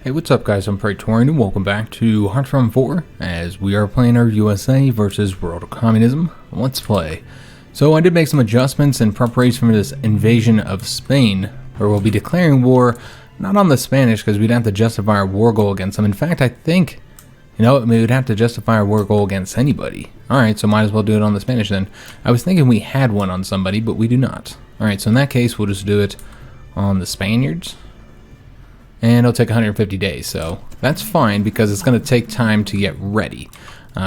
Hey, what's up guys, I'm Praetorian and welcome back to HOI IV as we are playing our USA versus World of Communism Let's Play. So I did make some adjustments in preparation for this invasion of Spain, where we'll be declaring war not on the Spanish because we'd have to justify our war goal against them. In fact, I think, we would have to justify our war goal against anybody. Alright, so might as well do it on the Spanish then. I was thinking we had one on somebody, but we do not. Alright, so in that case, we'll just do it on the Spaniards. And it'll take 150 days, so that's fine because it's going to take time to get ready.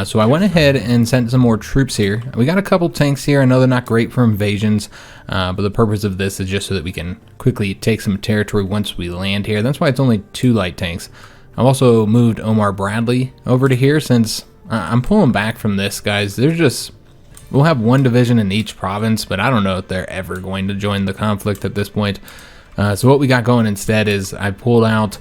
So I went ahead and sent some more troops here. We got a couple tanks here. I know they're not great for invasions, but the purpose of this is just so that we can quickly take some territory once we land here. That's why it's only 2 light tanks. I've also moved Omar Bradley over to here since I'm pulling back from this, guys. We'll have 1 division in each province, but I don't know if they're ever going to join the conflict at this point. So what we got going instead is I pulled out,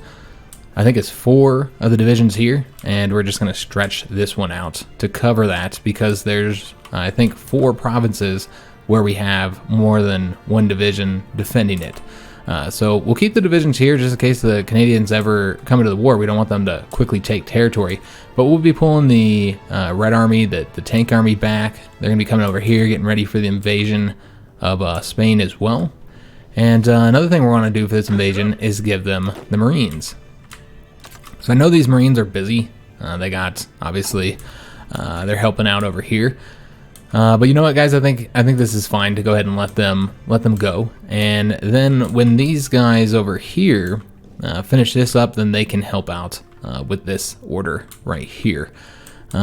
I think it's 4 of the divisions here, and we're just going to stretch this one out to cover that because there's, I think, 4 provinces where we have more than 1 division defending it. So we'll keep the divisions here just in case the Canadians ever come into the war. We don't want them to quickly take territory, but we'll be pulling the Red Army, the tank army back. They're going to be coming over here, getting ready for the invasion of Spain as well. And another thing we're going to do for this invasion is give them the Marines. So I know these Marines are busy. They got, obviously, they're helping out over here. But you know what, guys? I think this is fine to go ahead and let them go. And then when these guys over here finish this up, then they can help out with this order right here.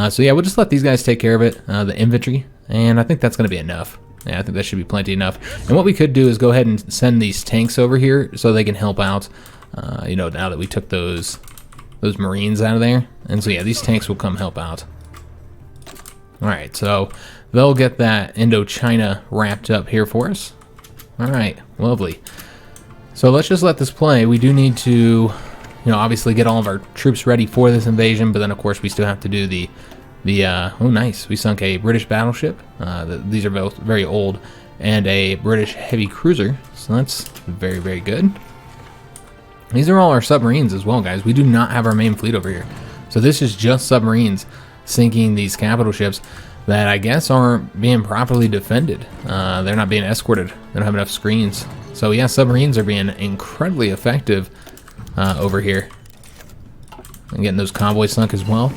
So yeah, we'll just let these guys take care of it, the infantry, and I think that's going to be enough. Yeah, I think that should be plenty enough. And what we could do is go ahead and send these tanks over here so they can help out, now that we took those Marines out of there. And so yeah, these tanks will come help out. Alright, so they'll get that Indochina wrapped up here for us. Alright, lovely. So let's just let this play. We do need to, obviously get all of our troops ready for this invasion, but then of course we still have to do oh nice, we sunk a British battleship. These are both very old, and a British heavy cruiser, so that's very, very good. These are all our submarines as well, guys. We do not have our main fleet over here, so this is just submarines sinking these capital ships that I guess aren't being properly defended. They're not being escorted. They don't have enough screens. So yeah, submarines are being incredibly effective over here. And getting those convoys sunk as well.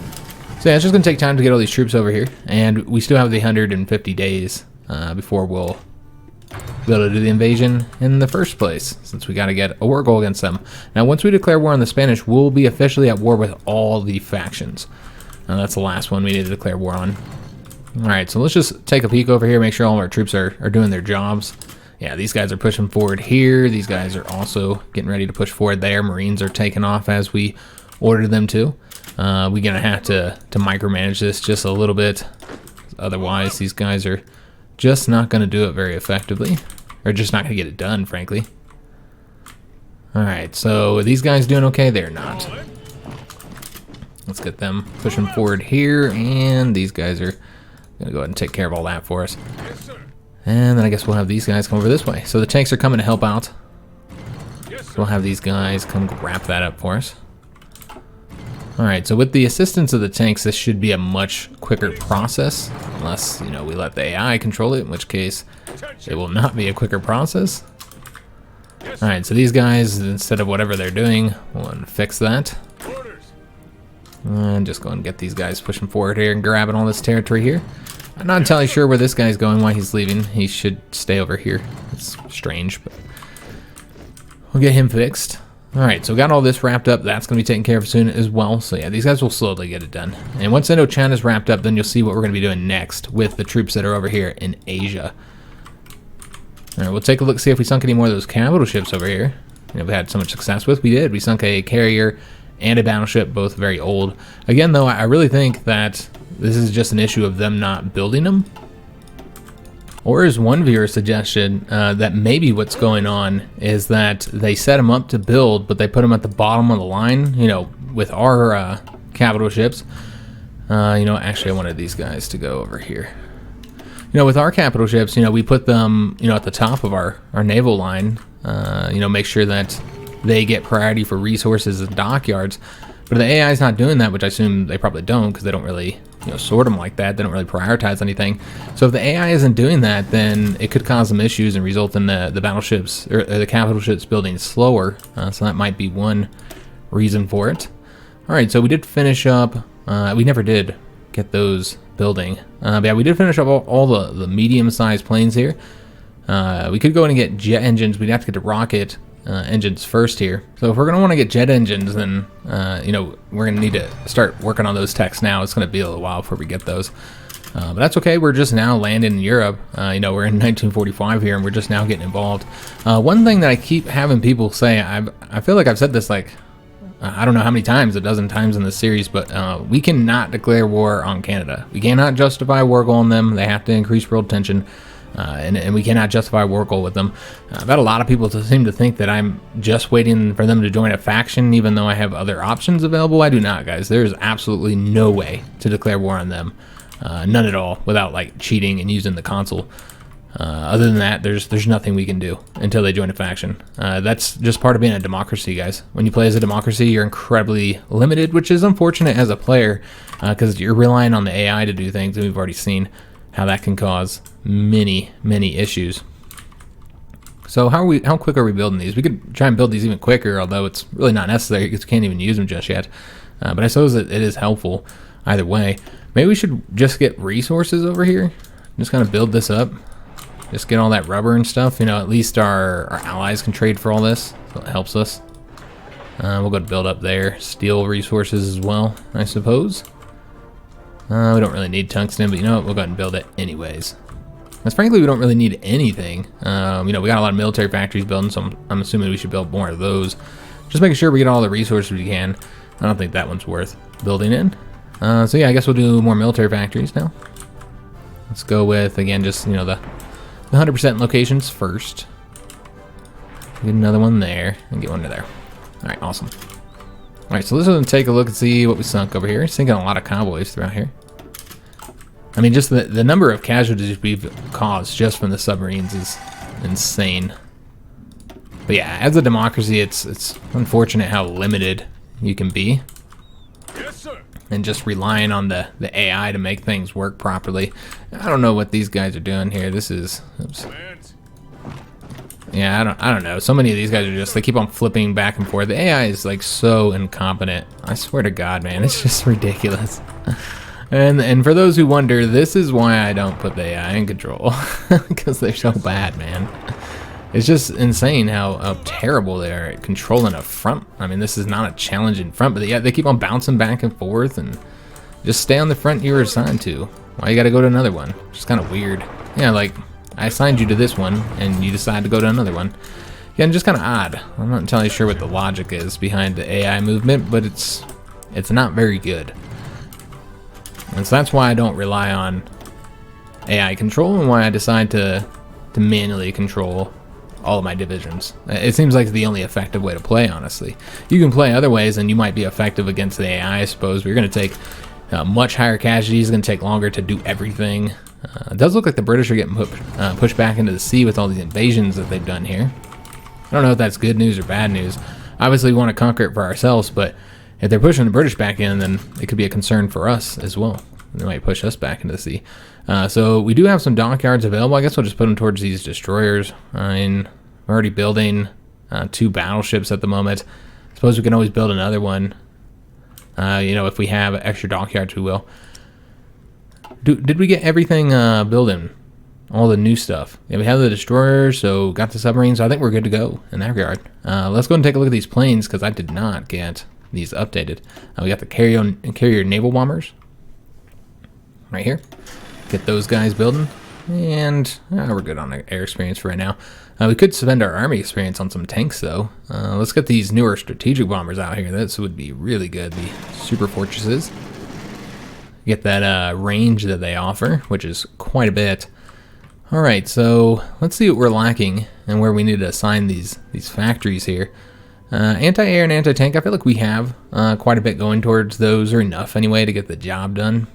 So yeah, it's just going to take time to get all these troops over here, and we still have the 150 days before we'll be able to do the invasion in the first place, since we got to get a war goal against them. Now, once we declare war on the Spanish, we'll be officially at war with all the factions. That's the last one we need to declare war on. Alright, so let's just take a peek over here, make sure all of our troops are doing their jobs. Yeah, these guys are pushing forward here. These guys are also getting ready to push forward there. Marines are taking off as we ordered them to. We're gonna have to micromanage this just a little bit, otherwise these guys are just not gonna do it very effectively, or just not gonna get it done, frankly. Alright, so are these guys doing okay? They're not. Let's get them pushing forward here, and these guys are gonna go ahead and take care of all that for us. And then I guess we'll have these guys come over this way. So the tanks are coming to help out. We'll have these guys come wrap that up for us. Alright, so with the assistance of the tanks, this should be a much quicker process, unless, we let the AI control it, in which case it will not be a quicker process. Alright, so these guys, instead of whatever they're doing, we'll fix that. And just go and get these guys pushing forward here and grabbing all this territory here. I'm not entirely sure where this guy's going, why he's leaving. He should stay over here. It's strange, but we'll get him fixed. Alright, so we got all this wrapped up. That's going to be taken care of soon as well. So yeah, these guys will slowly get it done. And once Indochina is wrapped up, then you'll see what we're going to be doing next with the troops that are over here in Asia. Alright, we'll take a look, see if we sunk any more of those capital ships over here. We had so much success with. We did. We sunk a carrier and a battleship, both very old. Again, though, I really think that this is just an issue of them not building them. Or as one viewer suggested, that maybe what's going on is that they set them up to build, but they put them at the bottom of the line, with our capital ships. Actually I wanted these guys to go over here. With our capital ships, we put them, at the top of our naval line, make sure that they get priority for resources and dockyards. But the AI is not doing that, which I assume they probably don't, because they don't really, sort them like that. They don't really prioritize anything. So if the AI isn't doing that, then it could cause some issues and result in the battleships or the capital ships building slower. So that might be one reason for it. All right, so we did finish up. We never did get those building. But yeah, we did finish up all the medium-sized planes here. We could go in and get jet engines. We'd have to get the rocket engines first here. So if we're going to want to get jet engines, then we're going to need to start working on those techs now. It's going to be a little while before we get those, but that's okay. We're just now landing in Europe. We're in 1945 here, and we're just now getting involved. One thing that I keep having people say, I feel like I've said this like I don't know how many times, a dozen times in this series, but we cannot declare war on Canada. We cannot justify war goal on them. They have to increase world tension. And we cannot justify war goal with them. I've had a lot of people seem to think that I'm just waiting for them to join a faction, even though I have other options available. I do not, guys. There is absolutely no way to declare war on them. None at all, without like cheating and using the console. Other than that, there's nothing we can do until they join a faction. That's just part of being a democracy, guys. When you play as a democracy, you're incredibly limited, which is unfortunate as a player, because you're relying on the AI to do things, and we've already seen how that can cause many issues. So how quick are we building these? We could try and build these even quicker, although it's really not necessary because we can't even use them just yet. But I suppose that it is helpful either way. Maybe we should just get resources over here. Just kind of build this up. Just get all that rubber and stuff. At least our allies can trade for all this, so it helps us. We'll go to build up there. Steel resources as well, I suppose. We don't really need tungsten, but you know what? We'll go ahead and build it anyways. Because frankly, we don't really need anything. We got a lot of military factories building, so I'm assuming we should build more of those. Just making sure we get all the resources we can. I don't think that one's worth building in. So yeah, I guess we'll do more military factories now. Let's go with, again, just, the 100% locations first. Get another one there, and get one to there. All right, awesome. All right, so let's take a look and see what we sunk over here. Sinking a lot of convoys throughout here. I mean, just the number of casualties we've caused just from the submarines is insane. But yeah, as a democracy, it's unfortunate how limited you can be. Yes, sir. And just relying on the AI to make things work properly. I don't know what these guys are doing here. This is... Oops. Yeah, I don't know. So many of these guys are just, they keep on flipping back and forth. The AI is like so incompetent. I swear to God, man, it's just ridiculous. And for those who wonder, this is why I don't put the AI in control. Because they're so bad, man. It's just insane how terrible they are at controlling a front. I mean, this is not a challenging front, but they keep on bouncing back and forth and just stay on the front you were assigned to. Why you gotta go to another one? Just kind of weird. Yeah, like, I assigned you to this one, and you decide to go to another one. Yeah, and just kind of odd. I'm not entirely sure what the logic is behind the AI movement, but it's not very good. And so that's why I don't rely on AI control, and why I decide to manually control all of my divisions. It seems like the only effective way to play, honestly. You can play other ways, and you might be effective against the AI, I suppose, but you're going to take much higher casualties. It's going to take longer to do everything. It does look like the British are getting pushed back into the sea with all these invasions that they've done here. I don't know if that's good news or bad news. Obviously, we want to conquer it for ourselves, but if they're pushing the British back in, then it could be a concern for us as well. They might push us back into the sea. So we do have some dockyards available. I guess we'll just put them towards these destroyers. We're already building 2 battleships at the moment. I suppose we can always build another one. If we have extra dockyards, we will. Did we get everything building? All the new stuff. Yeah, we have the destroyers, so got the submarines, so I think we're good to go in that regard. Let's go and take a look at these planes, because I did not get these updated. We got the carrier naval bombers right here. Get those guys building, and we're good on air experience for right now. We could spend our army experience on some tanks, though. Let's get these newer strategic bombers out here. This would be really good. The super fortresses. Get that range that they offer, which is quite a bit. All right, so let's see what we're lacking and where we need to assign these factories here. Anti-air and anti-tank, I feel like we have quite a bit going towards those, or enough anyway to get the job done.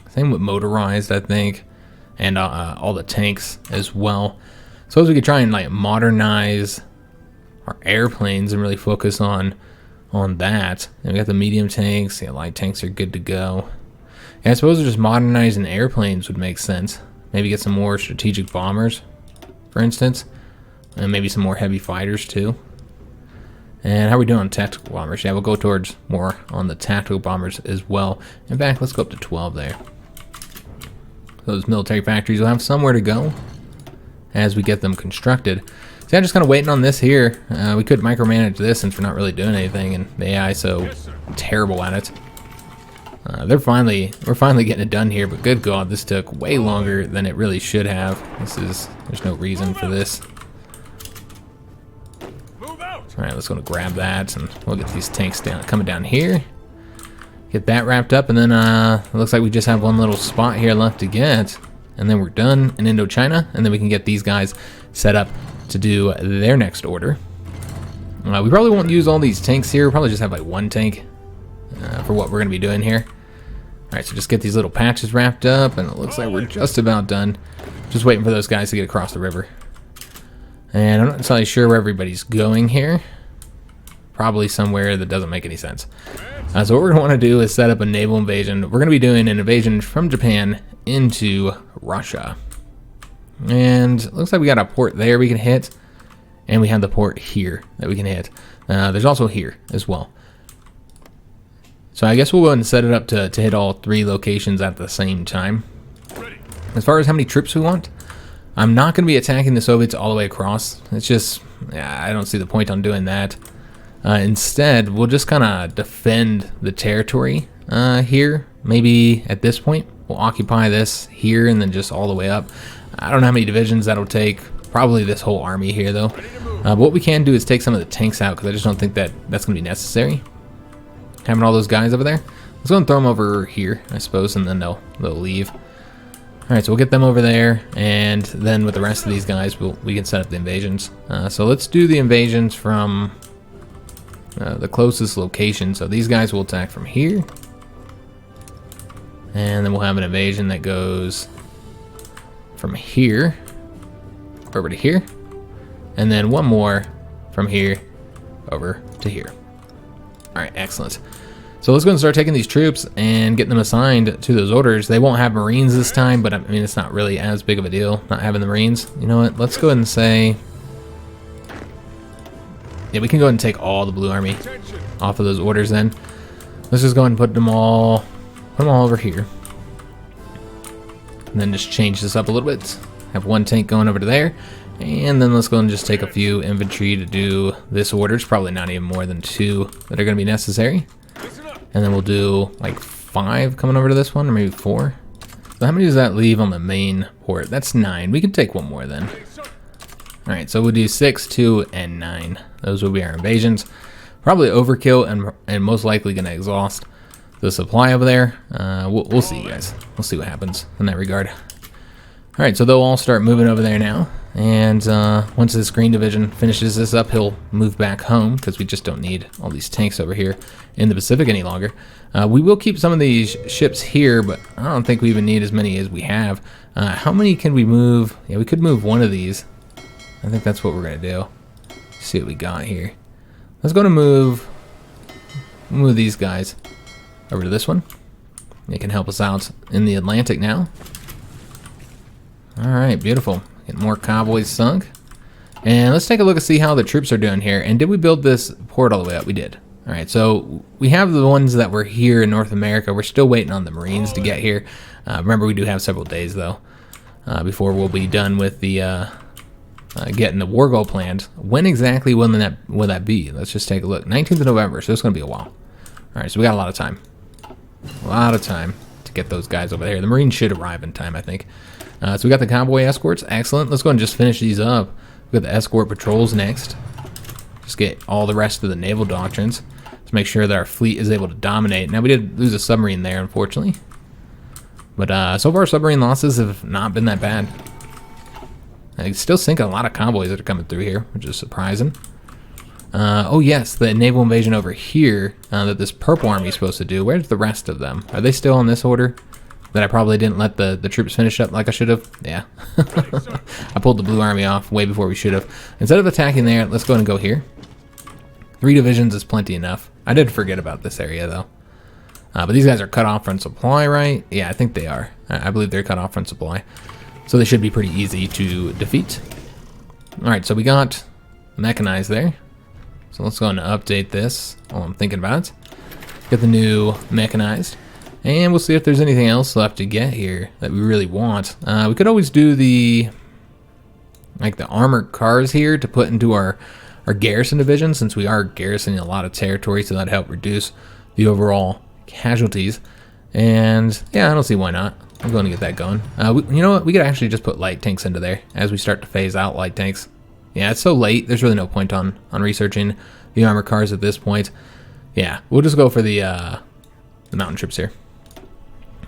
Same with motorized, I think, and all the tanks as well. Suppose we could try and like modernize our airplanes and really focus on that. And we got the medium tanks. The light tanks are good to go. And I suppose just modernizing airplanes would make sense. Maybe get some more strategic bombers, for instance, and maybe some more heavy fighters too. And how are we doing on tactical bombers? Yeah, we'll go towards more on the tactical bombers as well. In fact, let's go up to 12 there. Those military factories will have somewhere to go as we get them constructed. See, I'm just kind of waiting on this here. We could micromanage this since we're not really doing anything, and the AI is so terrible at it. We're finally getting it done here, but good God, this took way longer than it really should have. There's no reason for this. Alright, let's go to grab that, and we'll get these tanks coming down here. Get that wrapped up, and then it looks like we just have one little spot here left to get. And then we're done in Indochina, and then we can get these guys set up to do their next order. We probably won't use all these tanks here. We'll probably just have like one tank for what we're going to be doing here. Alright, so just get these little patches wrapped up, and it looks like we're just about done. Just waiting for those guys to get across the river. And I'm not entirely sure where everybody's going here. Probably somewhere that doesn't make any sense. So what we're going to want to do is set up a naval invasion. We're going to be doing an invasion from Japan into Russia. And it looks like we got a port there we can hit. And we have the port here that we can hit. There's also here as well. So I guess we'll go ahead and set it up to hit all 3 locations at the same time. As far as how many troops we want, I'm not going to be attacking the Soviets all the way across. It's just, yeah, I don't see the point on doing that. Instead, we'll just kind of defend the territory here. Maybe at this point, we'll occupy this here and then just all the way up. I don't know how many divisions that'll take. Probably this whole army here, though. But what we can do is take some of the tanks out, because I just don't think that's going to be necessary. Having all those guys over there. Let's go and throw them over here, I suppose, and then they'll leave. Alright, so we'll get them over there, and then with the rest of these guys, we can set up the invasions. So let's do the invasions from the closest location. So these guys will attack from here. And then we'll have an invasion that goes from here over to here. And then one more from here over to here. Alright, excellent. So let's go and start taking these troops and getting them assigned to those orders. They won't have Marines this time, but I mean, it's not really as big of a deal not having the Marines. You know what? Let's go ahead and say... Yeah, we can go ahead and take all the Blue Army off of those orders then. Let's just go ahead and put them all over here. And then just change this up a little bit. Have one tank going over to there. And then let's go and just take a few infantry to do this order. It's probably not even more than 2 that are going to be necessary. And then we'll do like 5 coming over to this one, or maybe 4. So how many does that leave on the main port? That's 9. We can take one more then. Alright, so we'll do 6, 2, and 9. Those will be our invasions. Probably overkill and most likely going to exhaust the supply over there. We'll see, guys. We'll see what happens in that regard. Alright, so they'll all start moving over there now. And once this green division finishes this up, he'll move back home, because we just don't need all these tanks over here in the Pacific any longer. We will keep some of these ships here, but I don't think we even need as many as we have. How many can we move? Yeah, we could move one of these. I think that's what we're going to do. Let's see what we got here. Let's go to move these guys over to this one. They can help us out in the Atlantic now. Alright, beautiful. Get more convoys sunk. And let's take a look and see how the troops are doing here. And did we build this port all the way up? We did. Alright, so we have the ones that were here in North America. We're still waiting on the Marines to get here. Remember, we do have several days, though, before we'll be done with the getting the war goal planned. When exactly will that be? Let's just take a look. 19th of November, so it's going to be a while. Alright, so we got a lot of time. A lot of time to get those guys over there. The Marines should arrive in time, I think. So we got the convoy escorts. Excellent. Let's go and just finish these up. We got the escort patrols next. Just get all the rest of the naval doctrines to make sure that our fleet is able to dominate. Now, we did lose a submarine there, unfortunately. But so far, submarine losses have not been that bad. I still sinking a lot of convoys that are coming through here, which is surprising. Oh yes, the naval invasion over here that this purple army is supposed to do. Where's the rest of them? Are they still on this order? that I probably didn't let the troops finish up like I should have. Yeah. I pulled the blue army off way before we should have. Instead of attacking there, let's go ahead and go here. 3 divisions is plenty enough. I did forget about this area, though. But these guys are cut off from supply, right? Yeah, I think they are. I believe they're cut off from supply. So they should be pretty easy to defeat. Alright, so we got mechanized there. So let's go and update this while I'm thinking about it. Get the new mechanized. And we'll see if there's anything else left to get here that we really want. We could always do the armored cars here to put into our garrison division, since we are garrisoning a lot of territory, so that'd help reduce the overall casualties. And yeah, I don't see why not. I'm going to get that going. You know what? We could actually just put light tanks into there as we start to phase out light tanks. Yeah, it's so late. There's really no point on researching the armored cars at this point. Yeah, we'll just go for the mountain troops here.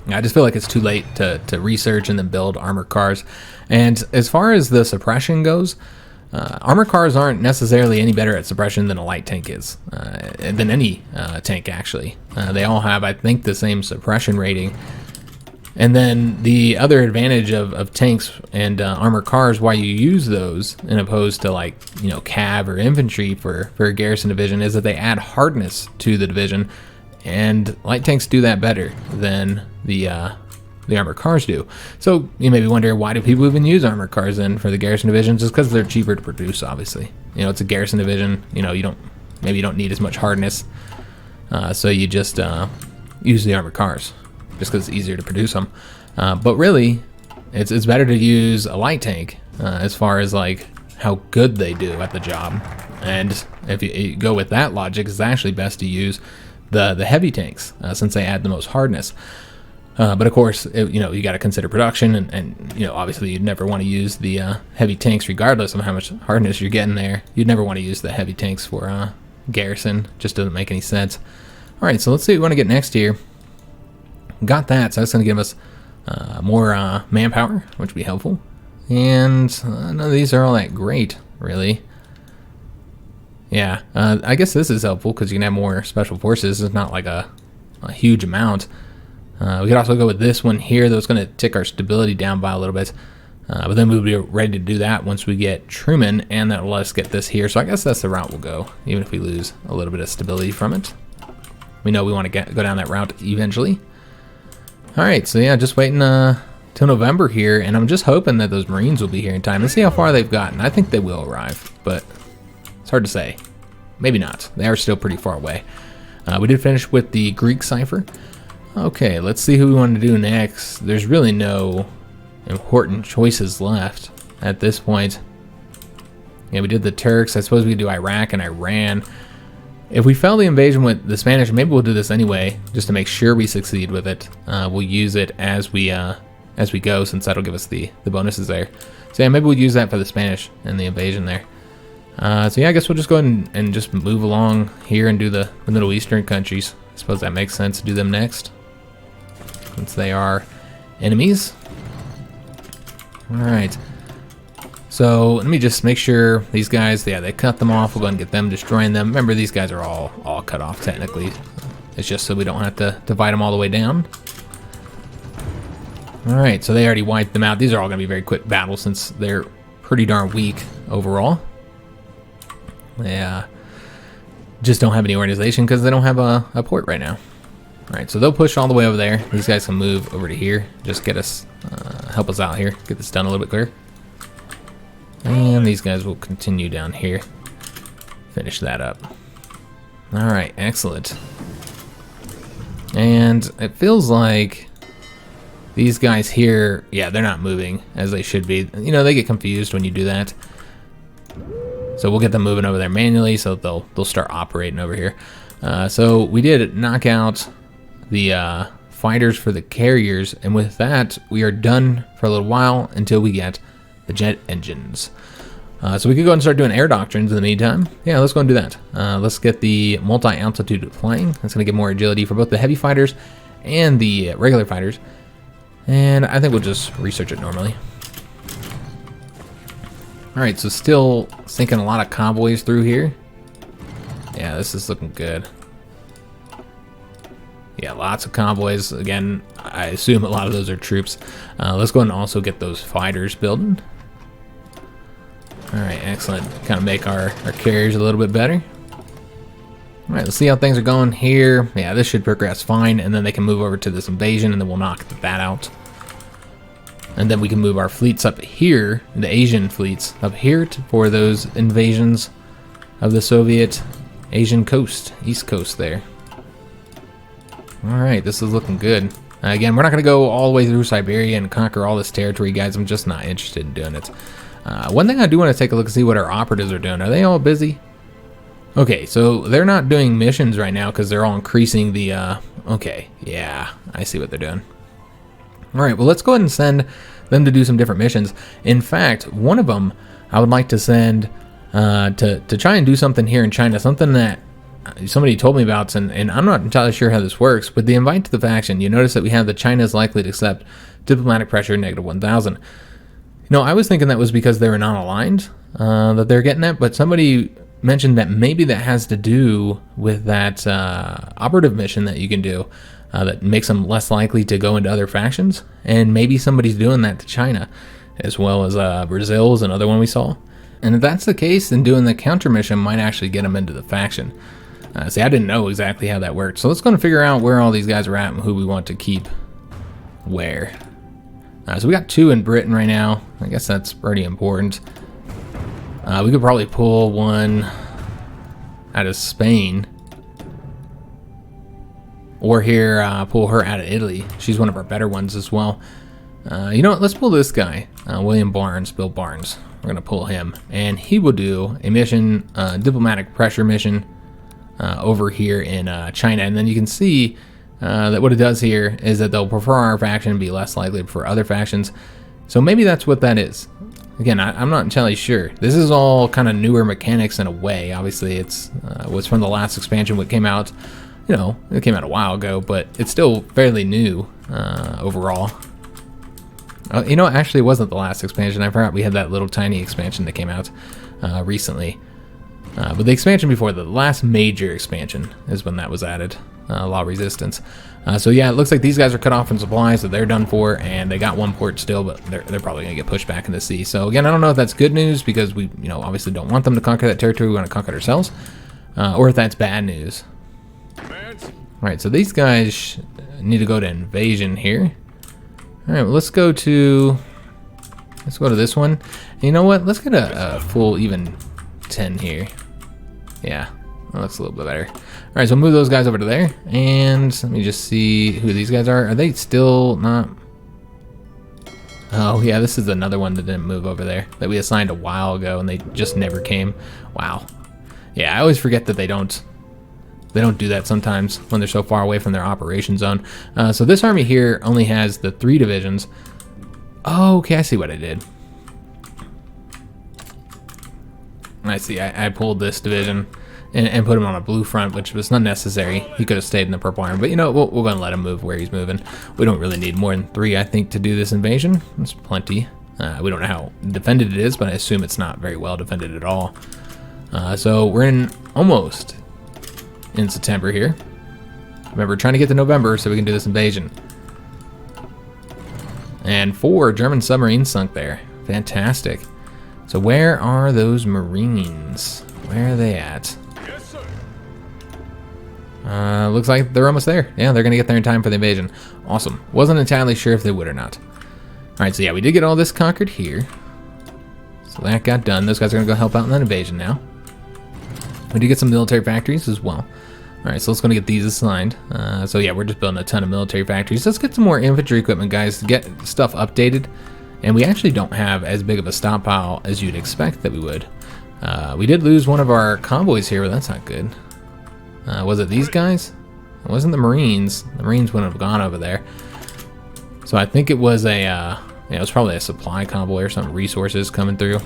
I just feel like it's too late to research and then build armored cars. And as far as the suppression goes, armored cars aren't necessarily any better at suppression than a light tank is, than any tank actually. They all have, I think, the same suppression rating. And then the other advantage of tanks and armored cars, why you use those in opposed to, like, you know, cav or infantry for a garrison division, is that they add hardness to the division, and light tanks do that better than the armored cars do. So you maybe wonder, why do people even use armored cars then for the garrison divisions? It's because they're cheaper to produce, obviously. You know, it's a garrison division. You know, you don't need as much hardness, so you just use the armored cars just because it's easier to produce them. But really, it's better to use a light tank as far as like how good they do at the job. And if you go with that logic, it's actually best to use the heavy tanks since they add the most hardness. But of course, you know, you got to consider production, and you know, obviously you'd never want to use the heavy tanks regardless of how much hardness you're getting there. You'd never want to use the heavy tanks for garrison. Just doesn't make any sense. All right, so let's see what we want to get next here. Got that, so that's going to give us more manpower, which would be helpful. And none of these are all that great, really. Yeah, I guess this is helpful because you can have more special forces. It's not like a huge amount. We could also go with this one here, that's going to tick our stability down by a little bit. But then we'll be ready to do that once we get Truman, and that'll let us get this here. So I guess that's the route we'll go, even if we lose a little bit of stability from it. We know we want to go down that route eventually. Alright, so yeah, just waiting till November here, and I'm just hoping that those Marines will be here in time. Let's see how far they've gotten. I think they will arrive, but it's hard to say. Maybe not. They are still pretty far away. We did finish with the Greek cipher. Okay, let's see who we want to do next. There's really no important choices left at this point. Yeah, we did the Turks. I suppose we could do Iraq and Iran. If we fail the invasion with the Spanish, maybe we'll do this anyway, just to make sure we succeed with it. We'll use it as we go, since that'll give us the bonuses there. So yeah, maybe we'll use that for the Spanish and the invasion there. So yeah, I guess we'll just go ahead and just move along here and do the Middle Eastern countries. I suppose that makes sense to do them next, since they are enemies. Alright. So let me just make sure these guys, yeah, they cut them off. We'll go ahead and get them, destroying them. Remember, these guys are all cut off technically. It's just so we don't have to divide them all the way down. Alright, so they already wiped them out. These are all going to be very quick battles since they're pretty darn weak overall. Yeah, just don't have any organization because they don't have a port right now. Alright, so they'll push all the way over there. These guys can move over to here. Just get us, help us out here. Get this done a little bit quicker. And these guys will continue down here. Finish that up. Alright, excellent. And it feels like these guys here, yeah, they're not moving as they should be. You know, they get confused when you do that. So we'll get them moving over there manually, so they'll start operating over here. So we did knock out the fighters for the carriers, and with that, we are done for a little while until we get the jet engines. So we could go and start doing air doctrines in the meantime. Yeah, let's go and do that. Let's get the multi-altitude flying. That's going to give more agility for both the heavy fighters and the regular fighters. And I think we'll just research it normally. Alright, so still sinking a lot of convoys through here. Yeah, this is looking good. Yeah, lots of convoys. Again, I assume a lot of those are troops. Let's go ahead and also get those fighters building. All right, excellent. Kind of make our carriers a little bit better. All right, let's see how things are going here. Yeah, this should progress fine, and then they can move over to this invasion, and then we'll knock that out. And then we can move our fleets up here, the Asian fleets, up here for those invasions of the Soviet Asian coast, East Coast there. All right, this is looking good. Again, we're not going to go all the way through Siberia and conquer all this territory, guys. I'm just not interested in doing it. One thing I do want to take a look and see what our operatives are doing. Are they all busy? Okay, so they're not doing missions right now because they're all increasing the... okay, yeah, I see what they're doing. All right, well, let's go ahead and send them to do some different missions. In fact, one of them I would like to send to try and do something here in China, something that somebody told me about, and I'm not entirely sure how this works. With the invite to the faction, you notice that we have the China is likely to accept diplomatic pressure -1,000. You know, I was thinking that was because they were non-aligned that they're getting that, but somebody mentioned that maybe that has to do with that operative mission that you can do that makes them less likely to go into other factions, and maybe somebody's doing that to China, as well as Brazil is another one we saw. And if that's the case, then doing the counter mission might actually get them into the faction. See, I didn't know exactly how that worked, so let's go and figure out where all these guys are at and who we want to keep where. So we got 2 in Britain right now. I guess that's pretty important. We could probably pull one out of Spain, or here pull her out of Italy. She's one of our better ones as well. You know what? Let's pull this guy, William Barnes, Bill Barnes. We're gonna pull him, and he will do a mission, diplomatic pressure mission, over here in China. And then you can see that what it does here is that they'll prefer our faction and be less likely to prefer other factions. So maybe that's what that is. Again, I'm not entirely sure. This is all kind of newer mechanics in a way. Obviously, it's was from the last expansion, what came out. You know, it came out a while ago, but it's still fairly new overall. You know, actually, it wasn't the last expansion. I forgot we had that little tiny expansion that came out recently. But the expansion before, the last major expansion, is when that was added. Law Resistance. So yeah, it looks like these guys are cut off from supplies, so they're done for, and they got one port still, but they're probably going to get pushed back in the sea. So again, I don't know if that's good news, because we, you know, obviously don't want them to conquer that territory. We want to conquer it ourselves, or if that's bad news. All right, so these guys need to go to invasion here. All right, well, let's go to this one. And you know what? Let's get a full even 10 here. Yeah, that looks a little bit better. All right, so we'll move those guys over to there, and let me just see who these guys are. Are they still not? Oh yeah, this is another one that didn't move over there that we assigned a while ago, and they just never came. Wow. Yeah, I always forget that they don't do that sometimes when they're so far away from their operation zone. So this army here only has the 3 divisions. Oh, okay, I see what I did. I see, I pulled this division and put him on a blue front, which was not necessary. He could have stayed in the purple army, but you know, we're going to let him move where he's moving. We don't really need more than 3, I think, to do this invasion. That's plenty. We don't know how defended it is, but I assume it's not very well defended at all. So we're in almost in September here. Remember, trying to get to November so we can do this invasion. And 4 German submarines sunk there. Fantastic. So where are those Marines? Where are they at? Yes, sir. Looks like they're almost there. Yeah, they're gonna get there in time for the invasion. Awesome. Wasn't entirely sure if they would or not. All right, so yeah, we did get all this conquered here. So that got done. Those guys are gonna go help out in that invasion now. We did get some military factories as well. All right, so let's go get these assigned. So yeah, we're just building a ton of military factories. Let's get some more infantry equipment, guys, to get stuff updated. And we actually don't have as big of a stockpile as you'd expect that we would. We did lose one of our convoys here, but that's not good. Was it these guys? It wasn't the Marines. The Marines wouldn't have gone over there. So I think it was it was probably a supply convoy or some resources coming through.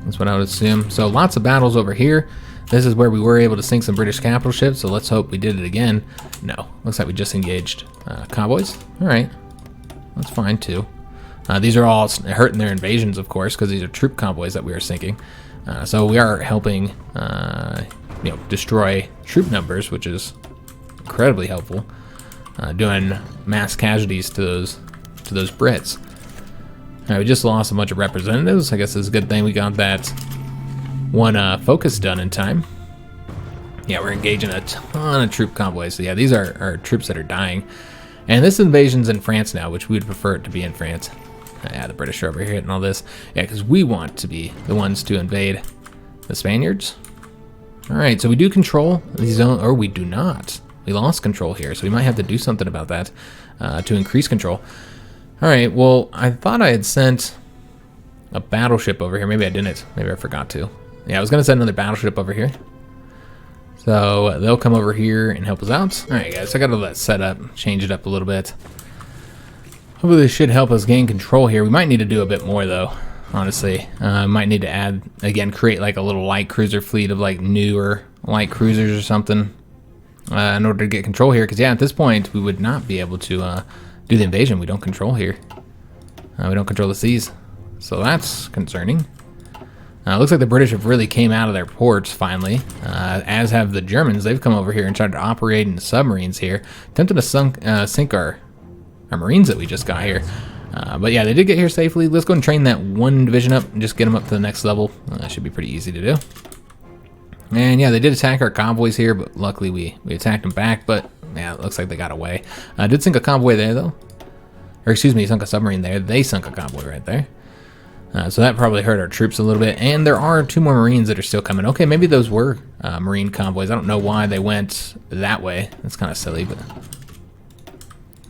That's what I would assume. So lots of battles over here. This is where we were able to sink some British capital ships, so let's hope we did it again. No, looks like we just engaged convoys. All right, that's fine too. These are all hurting their invasions, of course, because these are troop convoys that we are sinking. So we are helping, destroy troop numbers, which is incredibly helpful, doing mass casualties to those Brits. All right, we just lost a bunch of representatives. I guess it's a good thing we got that one focus done in time. Yeah, we're engaging a ton of troop convoys. So yeah, these are troops that are dying. And this invasion's in France now, which we would prefer it to be in France. Yeah, the British are over here hitting all this. Yeah, because we want to be the ones to invade the Spaniards. All right, so we do control these zones, or we do not. We lost control here, so we might have to do something about that to increase control. All right, well, I thought I had sent a battleship over here. Maybe I didn't. Maybe I forgot to. Yeah, I was going to send another battleship over here. So they'll come over here and help us out. All right, guys, I got all that set up, change it up a little bit. Hopefully this should help us gain control here. We might need to do a bit more, though, honestly. Might need to add, again, create like a little light cruiser fleet of like newer light cruisers or something in order to get control here. Because, yeah, at this point, we would not be able to do the invasion. We don't control here. We don't control the seas. So that's concerning. Looks like the British have really came out of their ports finally, as have the Germans. They've come over here and tried to operate in submarines here, attempting to sink our Marines that we just got here. But yeah, they did get here safely. Let's go and train that one division up and just get them up to the next level. Should be pretty easy to do. And yeah, they did attack our convoys here, but luckily we attacked them back. But yeah, it looks like they got away. Did sink a convoy there though, or excuse me, sunk a submarine there. They sunk a convoy right there. So that probably hurt our troops a little bit. And there are 2 more Marines that are still coming. Okay, maybe those were Marine convoys. I don't know why they went that way. That's kind of silly, but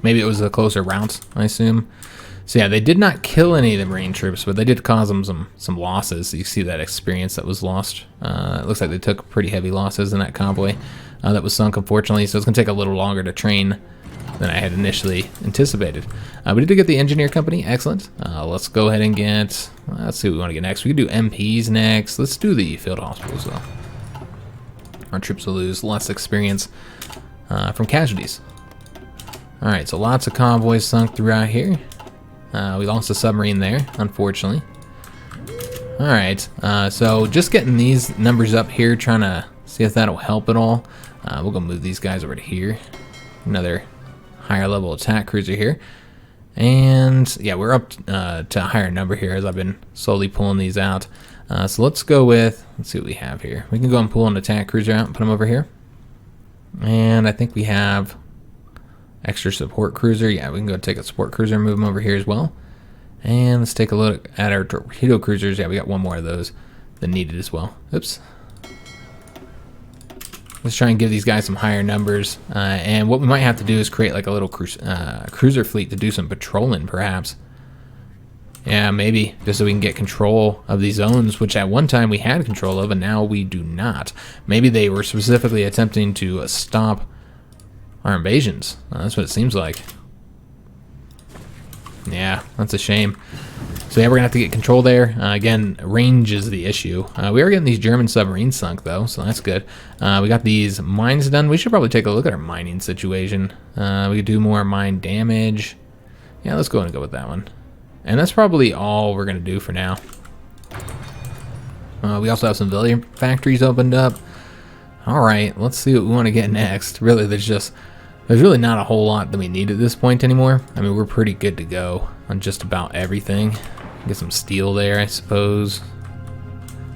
maybe it was a closer route, I assume. So yeah, they did not kill any of the Marine troops, but they did cause them some losses. You see that experience that was lost. It looks like they took pretty heavy losses in that convoy that was sunk, unfortunately. So it's going to take a little longer to train than I had initially anticipated. We did get the engineer company. Excellent. Let's go ahead and get, let's see what we want to get next. We could do MPs next. Let's do the field hospitals though. Our troops will lose less experience from casualties. All right, so lots of convoys sunk throughout here. We lost a submarine there, unfortunately. All right, so just getting these numbers up here, trying to see if that'll help at all. We'll go move these guys over to here. Another higher level attack cruiser here. And yeah, we're up to a higher number here as I've been slowly pulling these out. So let's go with, let's see what we have here. We can go and pull an attack cruiser out and put them over here. And I think we have extra support cruiser. Yeah, we can go take a support cruiser and move them over here as well. And let's take a look at our torpedo cruisers. Yeah, we got one more of those that needed as well. Oops. Let's try and give these guys some higher numbers. And what we might have to do is create like a little cruiser fleet to do some patrolling, perhaps. Yeah, maybe, just so we can get control of these zones, which at one time we had control of, and now we do not. Maybe they were specifically attempting to stop our invasions. That's what it seems like. Yeah, that's a shame. So yeah, we're gonna have to get control there. Again, range is the issue. We are getting these German submarines sunk though, so that's good. We got these mines done. We should probably take a look at our mining situation. We could do more mine damage. Yeah, let's go ahead and go with that one. And that's probably all we're gonna do for now. We also have some civilian factories opened up. All right, let's see what we want to get next. Really, there's really not a whole lot that we need at this point anymore. I mean, we're pretty good to go on just about everything. Get some steel there, I suppose.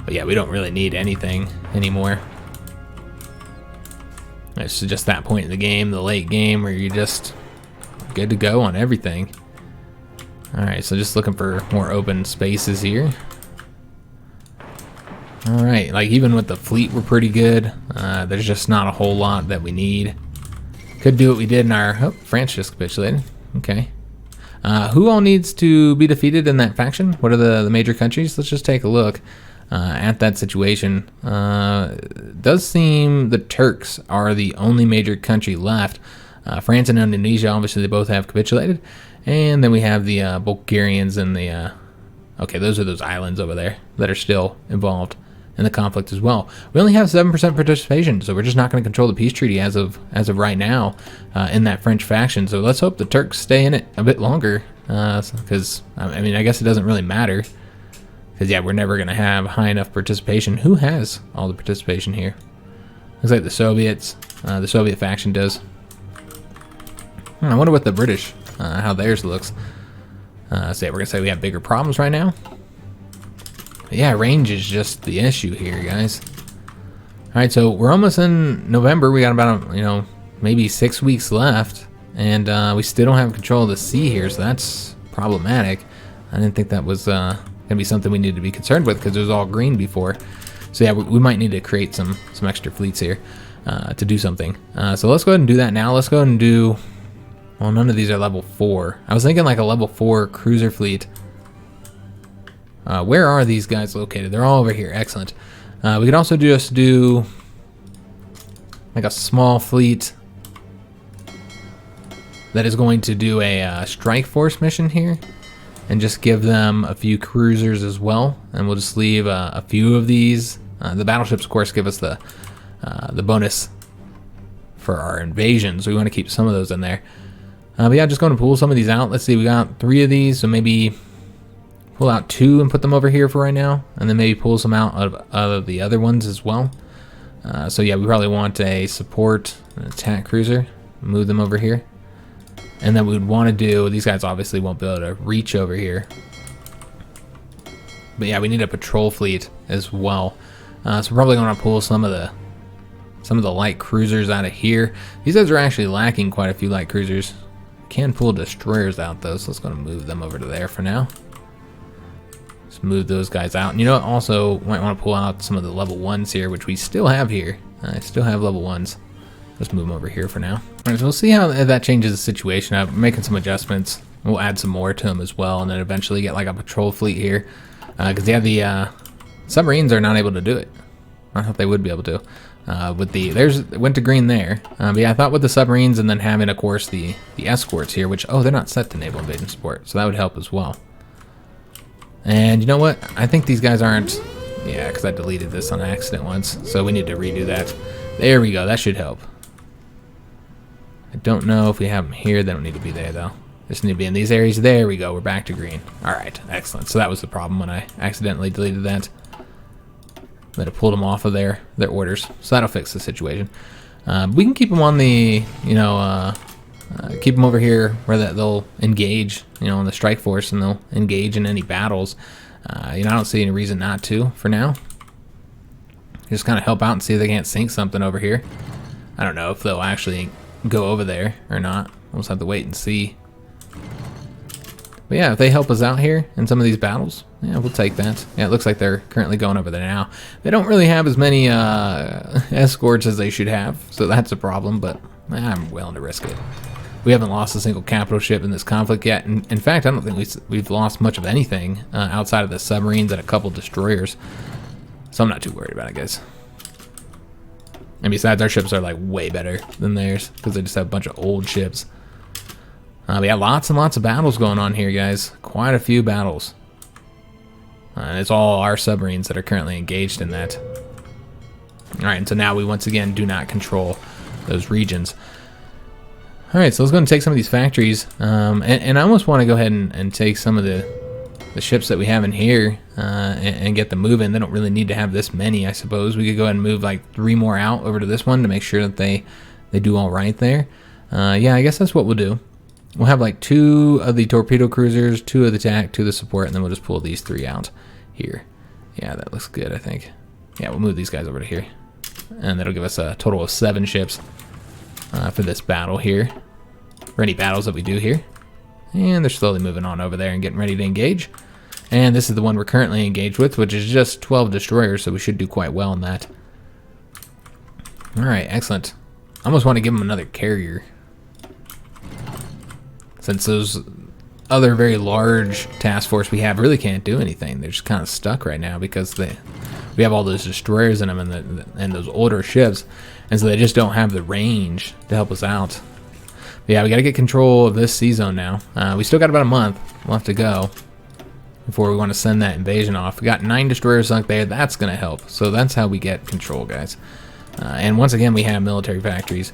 But yeah, we don't really need anything anymore. It's just that point in the game, the late game, where you're just good to go on everything. Alright, so just looking for more open spaces here. Alright, like even with the fleet, we're pretty good. There's just not a whole lot that we need. Could do what we did in our... Oh, France just capitulated. Okay. Who all needs to be defeated in that faction? What are the major countries? Let's just take a look at that situation. It does seem the Turks are the only major country left. France and Indonesia, obviously, they both have capitulated. And then we have the Bulgarians and the... okay, those are those islands over there that are still involved in the conflict as well. We only have 7% participation, so we're just not going to control the peace treaty as of right now in that French faction. So let's hope the Turks stay in it a bit longer, because I mean, I guess it doesn't really matter, because yeah, we're never going to have high enough participation. Who has all the participation here? Looks like the Soviets. The Soviet faction does. I wonder what the British, how theirs looks. So yeah, we're gonna say we have bigger problems right now. But yeah, range is just the issue here, guys. All right, so we're almost in November. We got about, you know, maybe 6 weeks left, and we still don't have control of the sea here, so that's problematic. I didn't think that was gonna be something we needed to be concerned with because it was all green before. So yeah, we might need to create some extra fleets here to do something. So let's go ahead and do that now. Let's go ahead and do. Well, none of these are level 4. I was thinking like a level 4 cruiser fleet. Where are these guys located? They're all over here. Excellent. We could also just do like a small fleet that is going to do a strike force mission here, and just give them a few cruisers as well. And we'll just leave a few of these. The battleships, of course, give us the bonus for our invasions. So we want to keep some of those in there. But yeah, just going to pull some of these out. Let's see, we got 3 of these, so maybe pull out 2 and put them over here for right now, and then maybe pull some out of the other ones as well. So yeah, we probably want a support, an attack cruiser, move them over here. And then we would want to do, these guys obviously won't be able to reach over here. But yeah, we need a patrol fleet as well. So we're probably going to pull some of the light cruisers out of here. These guys are actually lacking quite a few light cruisers. Can pull destroyers out though, so let's go to move them over to there for now. Let's move those guys out. And you know what, also might want to pull out some of the level 1s here, which we still have here. I still have level 1s. Let's move them over here for now. All right, so we'll see how that changes the situation. I'm making some adjustments. We'll add some more to them as well, and then eventually get like a patrol fleet here. Because yeah, the submarines are not able to do it. I thought they would be able to. It went to green there. But yeah, I thought with the submarines and then having, of course, the escorts here, which, they're not set to naval invasion support, so that would help as well. And you know what? I think these guys aren't, yeah, because I deleted this on accident once, so we need to redo that. There we go, that should help. I don't know if we have them here. They don't need to be there, though. Just need to be in these areas. There we go, we're back to green. All right, excellent. So that was the problem when I accidentally deleted that. That it pulled them off of their orders, so that'll fix the situation. We can keep them on the, keep them over here where they'll engage, in the strike force, and they'll engage in any battles. I don't see any reason not to for now. Just kind of help out and see if they can't sink something over here. I don't know if they'll actually go over there or not. We'll just have to wait and see. But yeah, if they help us out here in some of these battles, yeah, we'll take that. Yeah, it looks like they're currently going over there now. They don't really have as many escorts as they should have, so that's a problem, but I'm willing to risk it. We haven't lost a single capital ship in this conflict yet. In fact, I don't think we've lost much of anything outside of the submarines and a couple destroyers. So I'm not too worried about it, guys. And besides, our ships are like way better than theirs because they just have a bunch of old ships. We have lots and lots of battles going on here, guys. Quite a few battles. And it's all our submarines that are currently engaged in that. Alright, and so now we once again do not control those regions. Alright, so let's go and take some of these factories. And I almost want to go ahead and take some of the ships that we have in here and get them moving. They don't really need to have this many, I suppose. We could go ahead and move like 3 more out over to this one to make sure that they do all right there. Yeah, I guess that's what we'll do. We'll have like 2 of the torpedo cruisers, 2 of the attack, 2 of the support, and then we'll just pull these 3 out here. Yeah, that looks good, I think. Yeah, we'll move these guys over to here. And that'll give us a total of 7 ships for this battle here. For any battles that we do here. And they're slowly moving on over there and getting ready to engage. And this is the one we're currently engaged with, which is just 12 destroyers, so we should do quite well in that. Alright, excellent. I almost want to give them another carrier. Since those other very large task force we have really can't do anything. They're just kind of stuck right now because we have all those destroyers in them and those older ships. And so they just don't have the range to help us out. But yeah, we got to get control of this sea zone now. We still got about a month left to go before we want to send that invasion off. We got 9 destroyers sunk there. That's going to help. So that's how we get control, guys. And once again, we have military factories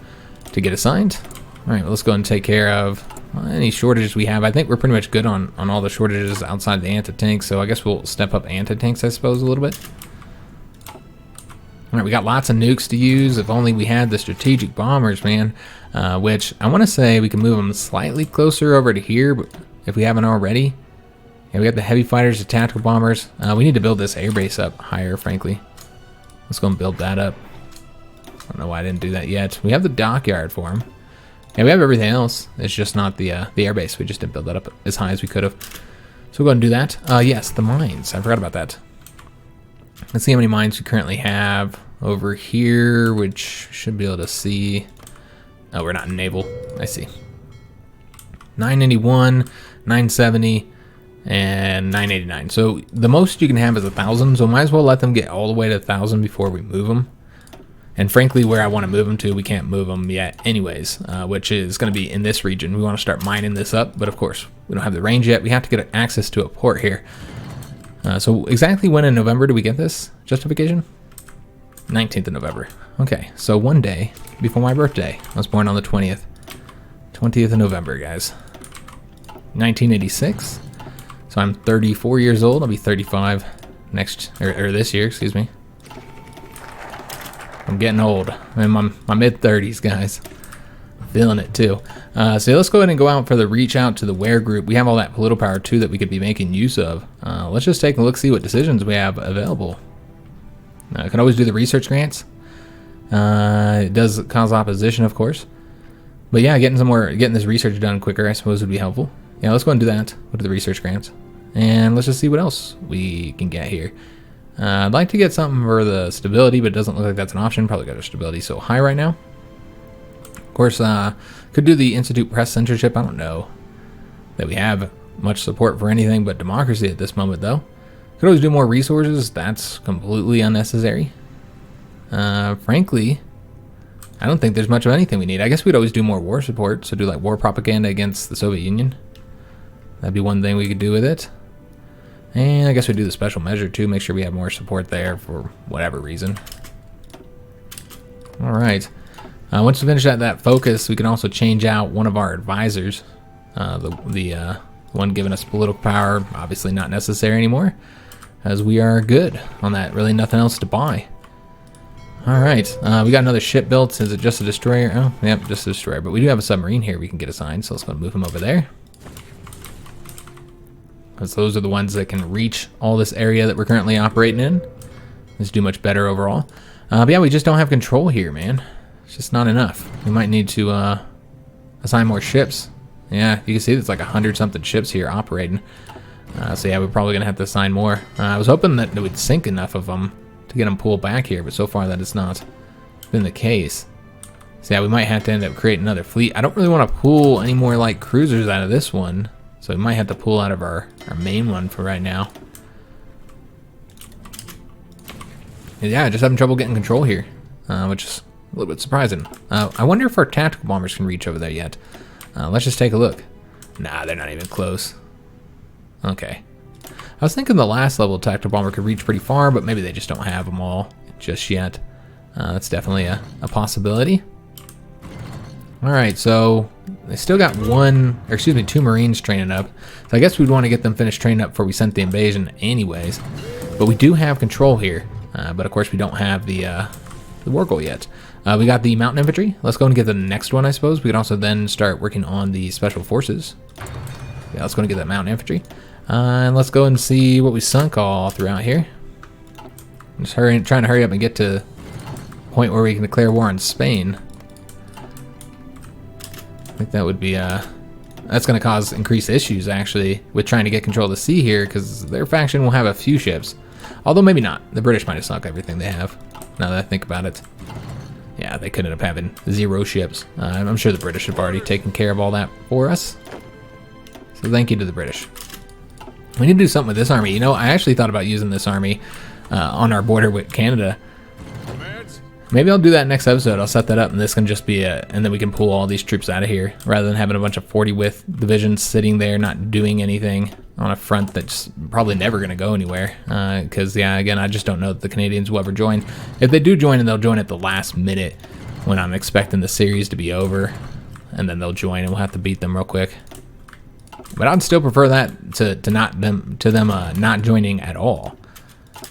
to get assigned. All right, well, let's go and take care of any shortages we have. I think we're pretty much good on all the shortages outside the anti-tanks, so I guess we'll step up anti-tanks, I suppose, a little bit. Alright, we got lots of nukes to use. If only we had the strategic bombers, man. Which, I want to say we can move them slightly closer over to here, but if we haven't already. Yeah, we got the heavy fighters, the tactical bombers. We need to build this airbase up higher, frankly. Let's go and build that up. I don't know why I didn't do that yet. We have the dockyard for them. Yeah, we have everything else. It's just not the airbase. We just didn't build that up as high as we could have. So we'll go and do that. Yes, the mines. I forgot about that. Let's see how many mines we currently have over here, which should be able to see. Oh, we're not in naval. I see. 991, 970, and 989. So the most you can have is 1,000. So might as well let them get all the way to 1,000 before we move them. And frankly, where I want to move them to, we can't move them yet anyways, which is going to be in this region. We want to start mining this up, but of course, we don't have the range yet. We have to get access to a port here. So exactly when in November do we get this justification? 19th of November. Okay, so one day before my birthday. I was born on the 20th. 20th of November, guys. 1986. So I'm 34 years old. I'll be 35 next, or this year, excuse me. I'm getting old. I'm in my mid-30s, guys. Feeling it too. So let's go ahead and go out for the reach out to the WHERE group. We have all that political power too that we could be making use of. Let's just take a look, see what decisions we have available. I can always do the research grants. It does cause opposition, of course. But yeah, getting this research done quicker, I suppose, would be helpful. Yeah, let's go and do that. Go to the research grants. And let's just see what else we can get here. I'd like to get something for the stability, but it doesn't look like that's an option. Probably got our stability so high right now. Of course, could do the Institute Press censorship. I don't know that we have much support for anything but democracy at this moment, though. Could always do more resources. That's completely unnecessary. Frankly, I don't think there's much of anything we need. I guess we'd always do more war support, so do like war propaganda against the Soviet Union. That'd be one thing we could do with it. And I guess we do the special measure too, make sure we have more support there for whatever reason. All right. Once we finish that focus, we can also change out one of our advisors. The one giving us political power, obviously not necessary anymore, as we are good on that. Really nothing else to buy. All right. We got another ship built. Is it just a destroyer? Oh, yep, just a destroyer. But we do have a submarine here we can get assigned, so let's go move him over there. Because those are the ones that can reach all this area that we're currently operating in. Let's do much better overall. But yeah, we just don't have control here, man. It's just not enough. We might need to assign more ships. Yeah, you can see there's like 100-something ships here operating. So yeah, we're probably going to have to assign more. I was hoping that it would sink enough of them to get them pulled back here, but so far that has not been the case. So yeah, we might have to end up creating another fleet. I don't really want to pull any more like cruisers out of this one. So we might have to pull out of our main one for right now. Yeah, just having trouble getting control here, which is a little bit surprising. I wonder if our tactical bombers can reach over there yet. Let's just take a look. Nah, they're not even close. Okay. I was thinking the last level tactical bomber could reach pretty far, but maybe they just don't have them all just yet. That's definitely a possibility. All right, so they still got two Marines training up. So I guess we'd want to get them finished training up before we sent the invasion anyways. But we do have control here. But of course we don't have the war goal yet. We got the mountain infantry. Let's go and get the next one, I suppose. We can also then start working on the special forces. Yeah, let's go and get that mountain infantry. And let's go and see what we sunk all throughout here. I'm just trying to hurry up and get to the point where we can declare war on Spain. I think that would be that's going to cause increased issues actually with trying to get control of the sea here, because their faction will have a few ships, although maybe not. The British might have sunk everything they have, now that I think about it. Yeah, they could end up having 0 ships. I'm sure the British have already taken care of all that for us, so thank you to the British. We need to do something with this army. You know, I actually thought about using this army on our border with Canada. Maybe I'll do that next episode. I'll set that up, and this can just be and then we can pull all these troops out of here, rather than having a bunch of 40 width divisions sitting there not doing anything on a front that's probably never going to go anywhere. Because, yeah, again, I just don't know that the Canadians will ever join. If they do join, they'll join at the last minute when I'm expecting the series to be over, and then they'll join, and we'll have to beat them real quick. But I'd still prefer that to them not joining at all.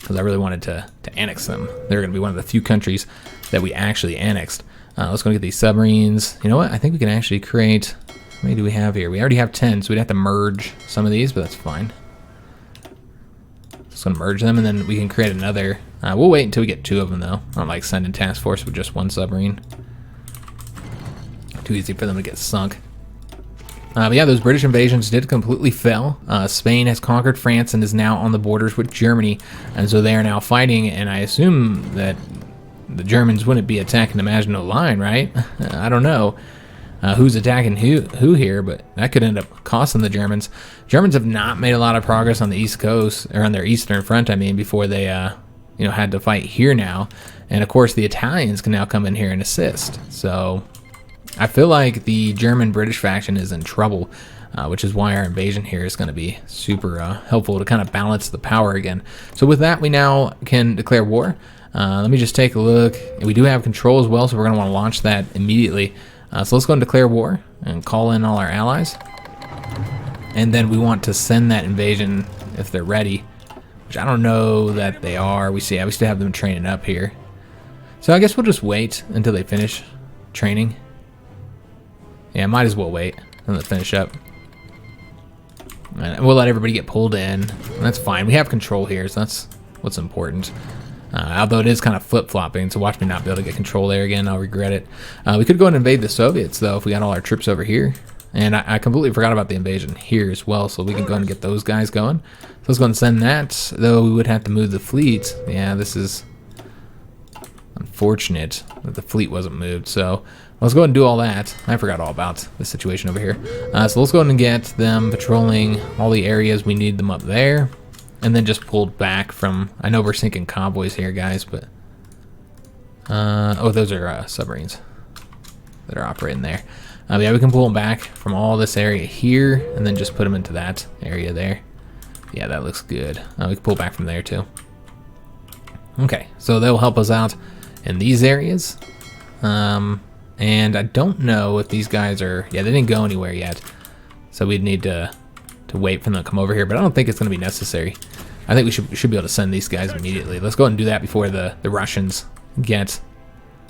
because I really wanted to annex them. They're going to be one of the few countries that we actually annexed. Let's go get these submarines. You know what? I think we can actually create... How many do we have here? We already have 10, so we'd have to merge some of these, but that's fine. Just going to merge them, and then we can create another. We'll wait until we get 2 of them, though. I don't like sending task force with just 1 submarine. Too easy for them to get sunk. But yeah, those British invasions did completely fail. Spain has conquered France and is now on the borders with Germany, and so they are now fighting, and I assume that the Germans wouldn't be attacking the Maginot Line, right? I don't know who's attacking who here, but that could end up costing the Germans. Germans have not made a lot of progress on the East Coast, or on their Eastern Front, I mean, before they had to fight here now. And of course, the Italians can now come in here and assist. So I feel like the German-British faction is in trouble, which is why our invasion here is going to be super helpful to kind of balance the power again. So with that, we now can declare war. Let me just take a look. We do have control as well, so we're going to want to launch that immediately. So let's go and declare war and call in all our allies. And then we want to send that invasion if they're ready, which I don't know that they are. We still have them training up here. So I guess we'll just wait until they finish training. Yeah, might as well wait until they finish up. And we'll let everybody get pulled in. That's fine. We have control here, so that's what's important. Although it is kind of flip-flopping, so watch me not be able to get control there again. I'll regret it. We could go and invade the Soviets, though, if we got all our troops over here. And I completely forgot about the invasion here as well, so we can go and get those guys going. So let's go and send that, though we would have to move the fleet. Yeah, this is unfortunate that the fleet wasn't moved, so let's go ahead and do all that. I forgot all about the situation over here. So let's go ahead and get them patrolling all the areas we need them up there. And then just pulled back from... I know we're sinking convoys here, guys, but... oh, those are submarines that are operating there. Yeah, we can pull them back from all this area here, and then just put them into that area there. Yeah, that looks good. We can pull back from there, too. Okay, so they'll help us out in these areas. And I don't know if these guys are... Yeah, they didn't go anywhere yet. So we'd need to wait for them to come over here, but I don't think it's going to be necessary. I think we should be able to send these guys immediately. Let's go ahead and do that before the Russians get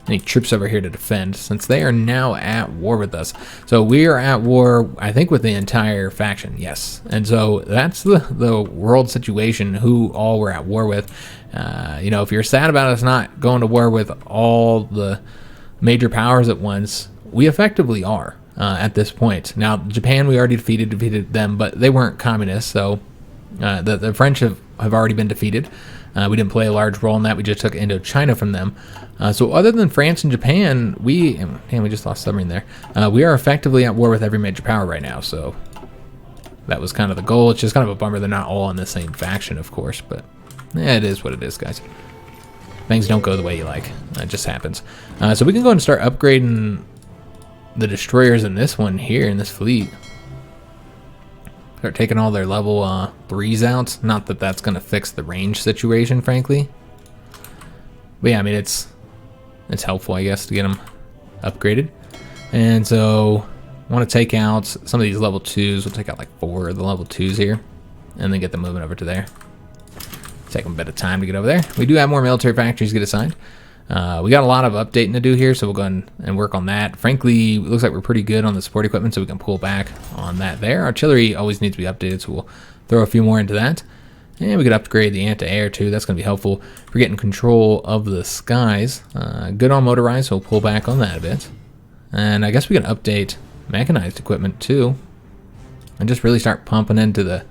any troops over here to defend, since they are now at war with us. So we are at war, I think, with the entire faction, yes. And so that's the world situation, who all we're at war with. You know, if you're sad about us not going to war with all the major powers at once, we effectively are. At this point. Now, Japan, we already defeated them, but they weren't communists, so the French have already been defeated. We didn't play a large role in that. We just took Indochina from them. So other than France and Japan, we just lost submarine there. We are effectively at war with every major power right now, so that was kind of the goal. It's just kind of a bummer they're not all in the same faction, of course, but it is what it is, guys. Things don't go the way you like. It just happens. So we can go and start upgrading the destroyers in this one here, in this fleet. Start taking all their level 3s out. Not that that's going to fix the range situation, frankly. But yeah, I mean, it's helpful, I guess, to get them upgraded. And so I want to take out some of these level 2s. We'll take out like 4 of the level 2s here, and then get them moving over to there. Take them a bit of time to get over there. We do have more military factories get assigned. We got a lot of updating to do here, so we'll go ahead and work on that. Frankly, it looks like we're pretty good on the support equipment, so we can pull back on that there. Artillery always needs to be updated, so we'll throw a few more into that. And we could upgrade the anti-air too. That's going to be helpful for getting control of the skies. Good on motorized, so we'll pull back on that a bit. And I guess we can update mechanized equipment too, and just really start pumping into the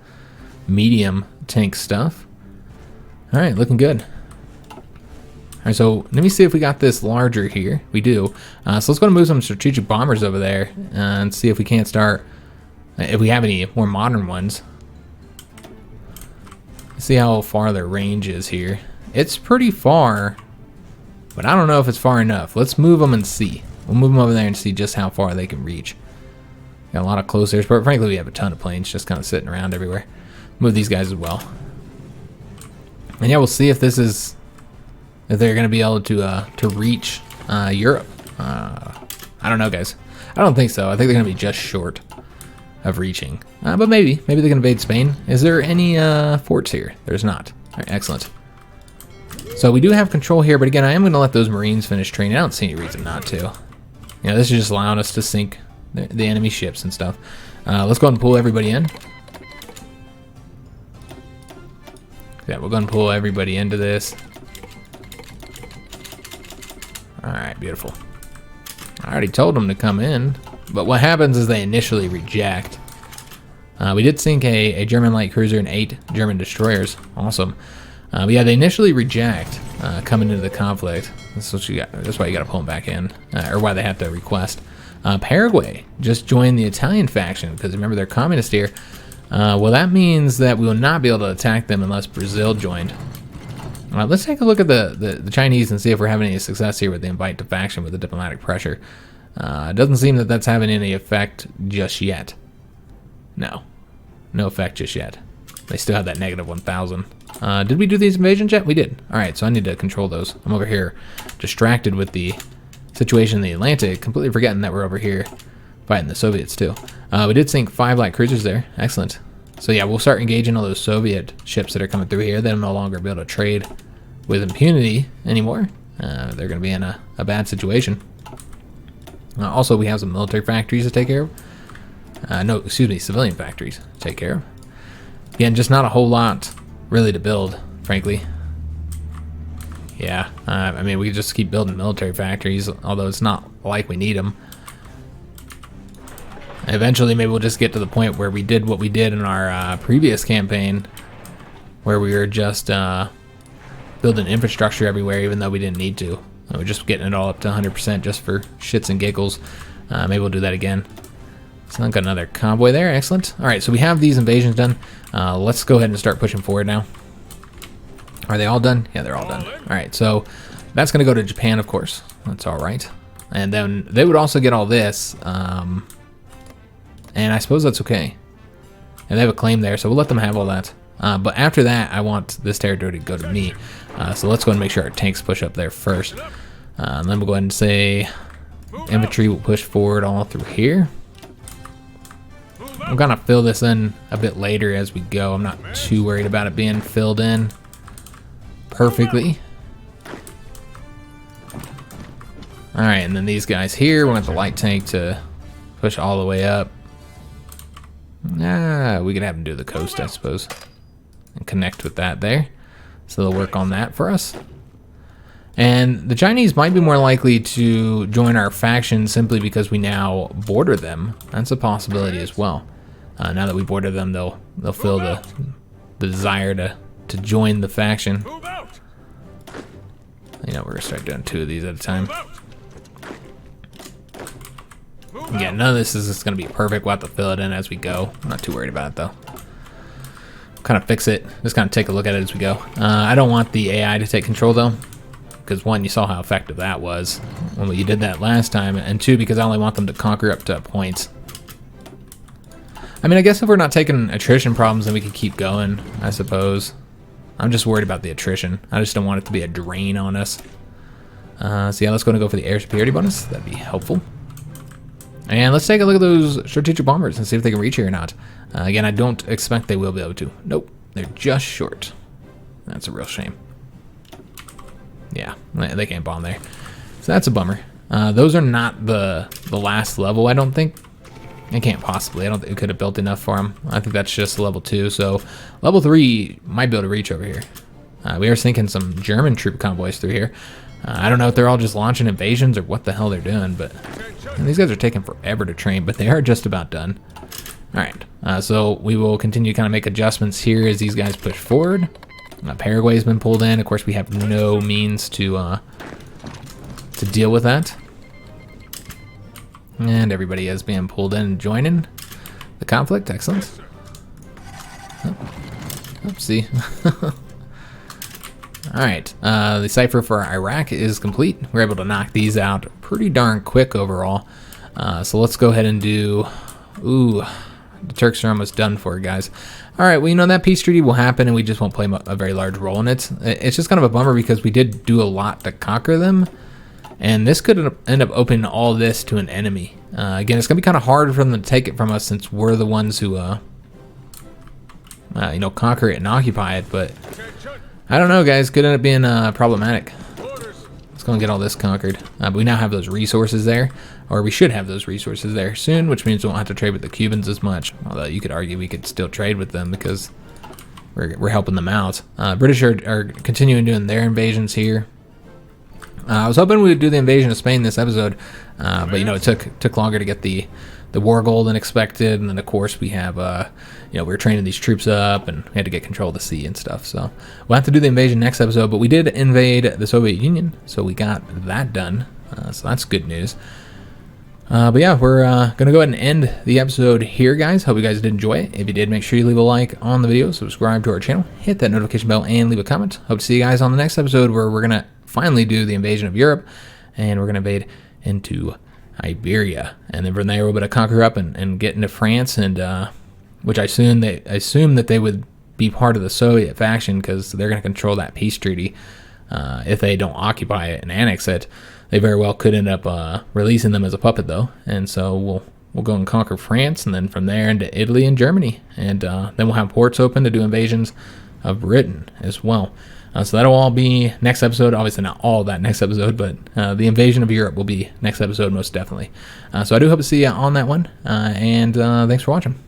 medium tank stuff. All right, looking good. All right, so let me see if we got this larger here. We do. So let's go and move some strategic bombers over there and see if we can't start, if we have any more modern ones. Let's see how far their range is here. It's pretty far, but I don't know if it's far enough. Let's move them and see. We'll move them over there and see just how far they can reach. Got a lot of close airs, but frankly, we have a ton of planes just kind of sitting around everywhere. Move these guys as well. And yeah, we'll see if this is... if they're going to be able to reach Europe. I don't know, guys. I don't think so. I think they're going to be just short of reaching. But maybe they can invade Spain. Is there any forts here? There's not. All right, excellent. So we do have control here, but again, I am going to let those Marines finish training. I don't see any reason not to. You know, this is just allowing us to sink the enemy ships and stuff. Let's go ahead and pull everybody in. Yeah, we're going to pull everybody into this. Alright, beautiful. I already told them to come in, but what happens is they initially reject. We did sink a German light cruiser and 8 German destroyers. Awesome. But yeah, they initially reject coming into the conflict. That's what you got. That's why you got to pull them back in, or why they have to request. Paraguay just joined the Italian faction because remember they're communist here. Well, that means that we will not be able to attack them unless Brazil joined. Let's take a look at the Chinese and see if we're having any success here with the invite to faction with the diplomatic pressure. It doesn't seem that that's having any effect just yet. No effect just yet. They still have that negative 1,000. Did we do these invasions yet? We did. All right, so I need to control those. I'm over here distracted with the situation in the Atlantic, completely forgetting that we're over here fighting the Soviets too. We did sink 5 light cruisers there. Excellent. So yeah, we'll start engaging all those Soviet ships that are coming through here. They'll no longer be able to trade with impunity anymore. They're going to be in a bad situation. Also, we have some military factories to take care of. No, excuse me, civilian factories to take care of. Again, just not a whole lot really to build, frankly. Yeah, I mean, we just keep building military factories, although it's not like we need them. Eventually, maybe we'll just get to the point where we did what we did in our previous campaign, where we were just building infrastructure everywhere, even though we didn't need to. We're just getting it all up to 100% just for shits and giggles. Maybe we'll do that again. So I've got another convoy there. Excellent. All right, so we have these invasions done. Let's go ahead and start pushing forward now. Are they all done? Yeah, they're all done. All right, so that's going to go to Japan, of course. That's all right. And then they would also get all this. And I suppose that's okay. And they have a claim there, so we'll let them have all that. But after that, I want this territory to go to me. So let's go ahead and make sure our tanks push up there first. And then we'll go ahead and say infantry will push forward all through here. I'm going to fill this in a bit later as we go. I'm not too worried about it being filled in perfectly. Alright, and then these guys here, we want the light tank to push all the way up. We could have them do the coast, I suppose, and connect with that there. So they'll work on that for us. And the Chinese might be more likely to join our faction simply because we now border them. That's a possibility as well. Now that we border them, they'll feel the desire to join the faction. You know, we're gonna start doing 2 of these at a time. Yeah, none of this is just gonna be perfect. We'll have to fill it in as we go. I'm not too worried about it though. Kind of fix it. Just kind of take a look at it as we go. I don't want the AI to take control though, because 1, you saw how effective that was when you did that last time, and 2, because I only want them to conquer up to points. I mean, I guess if we're not taking attrition problems, then we can keep going, I suppose. I'm just worried about the attrition. I just don't want it to be a drain on us. So yeah, let's go for the air superiority bonus. That'd be helpful. And let's take a look at those strategic bombers and see if they can reach here or not. Again, I don't expect they will be able to. Nope, they're just short. That's a real shame. Yeah, they can't bomb there. So that's a bummer. Those are not the last level, I don't think. It can't possibly. I don't think it could have built enough for them. I think that's just level 2. So level 3 might be able to reach over here. We are sinking some German troop convoys through here. I don't know if they're all just launching invasions or what the hell they're doing, but these guys are taking forever to train, but they are just about done. All right, so we will continue to kind of make adjustments here as these guys push forward. Paraguay's been pulled in. Of course, we have no means to deal with that. And everybody is being pulled in and joining the conflict. Excellent. Oopsie. Alright, the cipher for Iraq is complete. We're able to knock these out pretty darn quick overall. So let's go ahead and do... Ooh, the Turks are almost done for, guys. Alright, well, you know, that peace treaty will happen and we just won't play a very large role in it. It's just kind of a bummer because we did do a lot to conquer them. And this could end up opening all this to an enemy. Again, it's going to be kind of hard for them to take it from us since we're the ones who, you know, conquer it and occupy it. But I don't know, guys. Could end up being problematic. Let's go and get all this conquered. But we now have those resources there, or we should have those resources there soon, which means we won't have to trade with the Cubans as much. Although you could argue we could still trade with them because we're helping them out. British are continuing doing their invasions here. I was hoping we would do the invasion of Spain this episode, but you know, it took longer to get the war goal than expected, and then of course we have you know, we were training these troops up, and we had to get control of the sea and stuff. So we'll have to do the invasion next episode, but we did invade the Soviet Union, so we got that done. So that's good news. But yeah, we're gonna go ahead and end the episode here, guys. Hope you guys did enjoy it. If you did, make sure you leave a like on the video, subscribe to our channel, hit that notification bell, and leave a comment. Hope to see you guys on the next episode, where we're gonna finally do the invasion of Europe, and we're gonna invade into Iberia, and then from there we're gonna conquer up and get into France, and which I assume that they would be part of the Soviet faction, because they're gonna control that peace treaty. If they don't occupy it and annex it, they very well could end up releasing them as a puppet, though. And so we'll go and conquer France, and then from there into Italy and Germany, and then we'll have ports open to do invasions of Britain as well. So that'll all be next episode. Obviously not all that next episode, but the invasion of Europe will be next episode most definitely. So I do hope to see you on that one, and thanks for watching.